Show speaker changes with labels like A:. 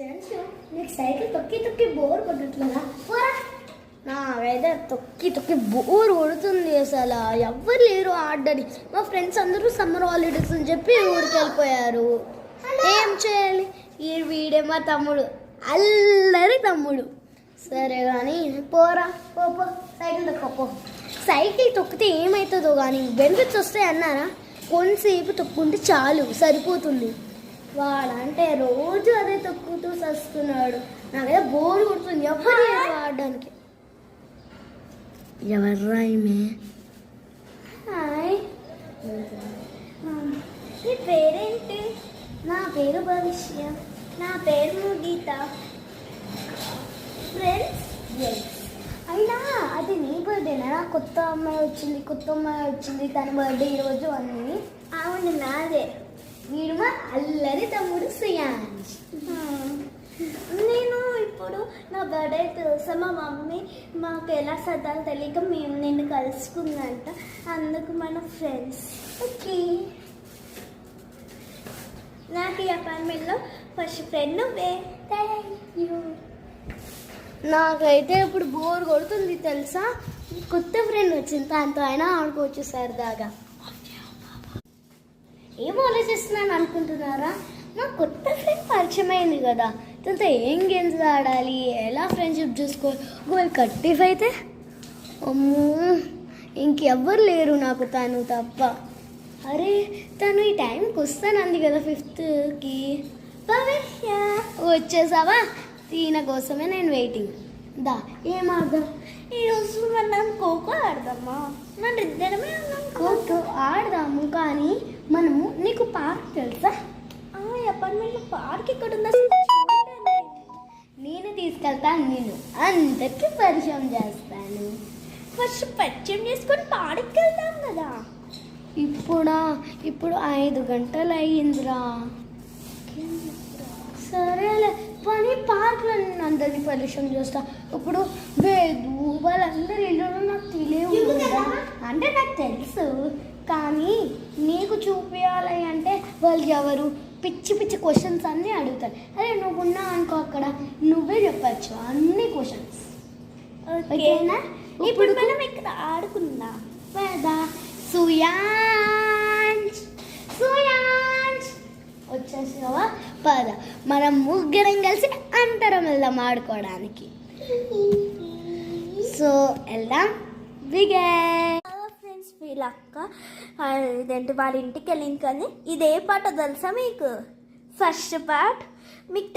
A: నీకు సైకిల్ తొక్కి తొక్కి బోర్ కొట్టట్లేదా? నాకైతే తొక్కి తొక్కి బోర్ కొడుతుంది. అసలు ఎవ్వరు లేరు ఆడని. మా ఫ్రెండ్స్ అందరూ సమ్మర్ హాలిడేస్ అని చెప్పి ఊరికి వెళ్ళిపోయారు. ఏం చేయాలి? వీడే మా తమ్ముడు, అల్లరి తమ్ముడు. సరే కానీ పోరా పో, సైకిల్ తొక్కపో. సైకిల్ తొక్కితే ఏమవుతుందో కానీ బెనిఫిట్స్ వస్తాయి అన్నారా? కొంతసేపు తొక్కుంటే చాలు, సరిపోతుంది. వాడంటే రోజు అదే తొక్కుతూ వస్తున్నాడు. నాకైతే బోర్ కొడుతుంది, ఎవరు ఆడడానికి. ఎవర్రా ఈమె? హాయ్, నీ పేరేంటి? నా పేరు భవిష్య. నా పేరు గీత. ఫ్రెండ్స్ అయినా అది నీ బర్త్డేనా? కొత్త అమ్మాయి వచ్చింది తన బర్త్డే ఈరోజు అన్నీ. అవును, నాదే. వీడు మా అల్లరి తమ్ముడు శ్రేయాంష్. నేను ఇప్పుడు నా బర్త్డే తెలుసా, మా మమ్మీ మాకు ఎలా సర్దాలు తెలియక మేము నిన్ను కలుసుకుందంట, అందుకు మన ఫ్రెండ్స్. ఓకే, నాకు ఈ అపార్ట్మెంట్లో ఫస్ట్ ఫ్రెండ్ నువ్వే. Thank you. నాకైతే ఇప్పుడు బోర్ కొడుతుంది తెలుసా. కొత్త ఫ్రెండ్ వచ్చింది, దాంతో అయినా ఆడుకోవచ్చు సరదాగా. ఏం ఆలోచిస్తున్నాను అనుకుంటున్నారా? మా కొత్త ఫ్రెండ్ పరిచయం అయింది కదా, దాంతో ఏం గేమ్స్ ఆడాలి, ఎలా ఫ్రెండ్షిప్ చూసుకోవాలి. ఒకవేళ కట్టిఫ్ అయితే అమ్మో ఇంకెవ్వరు లేరు నాకు తను తప్ప. అరే తను ఈ టైంకి వస్తానంది కదా 5th భవిష్య. వచ్చేసావా? ఈయన కోసమే నేను వెయిటింగ్. దా ఏం ఆడదాం ఈరోజు? మనం ఖోఖో ఆడదామా? మన ఇద్దరమే ఉన్నాం. ఖోఖో ఆడదాము, కానీ మనము నీకు పార్క్ తెలుసా? అపార్ట్మెంట్లో పార్క్ ఇక్కడ ఉందా? నేను తీసుకెళ్తాను, నేను అందరికి పరిచయం చేస్తాను. ఫస్ట్ పరిచయం చేసుకొని పార్క్కి వెళ్తాం కదా. ఇప్పుడు 5 గంటలు అయ్యిందిరా. సరేలే పని పార్క్లో నేను అందరినీ పరిచయం చేస్తా. ఇప్పుడు వేదు వాళ్ళందరి ఇల్లు నాకు తెలియదు కదా, అంటే నాకు తెలుసు, కానీ నీకు చూపించాలి అంటే వాళ్ళు ఎవరు పిచ్చి పిచ్చి క్వశ్చన్స్ అన్నీ అడుగుతారు. అరే నువ్వున్నా అనుకో, అక్కడ నువ్వే చెప్పచ్చు అన్ని క్వశ్చన్స్. ఓకేనా? ఇప్పుడు మనం ఇక్కడ ఆడుకుందాం కదా. సుయాంష్ వచ్చేసావా? పద మనం ముగ్గురం కలిసి అంతరం వెళ్దాం ఆడుకోవడానికి. సో వెళ్దాం. ఫ్రెండ్స్ వీళ్ళ అక్క ఇదేంటి వాళ్ళ ఇంటికి వెళ్ళింది, కానీ ఇదే పాట తెలుసా మీకు? ఫస్ట్ పార్ట్ మీకు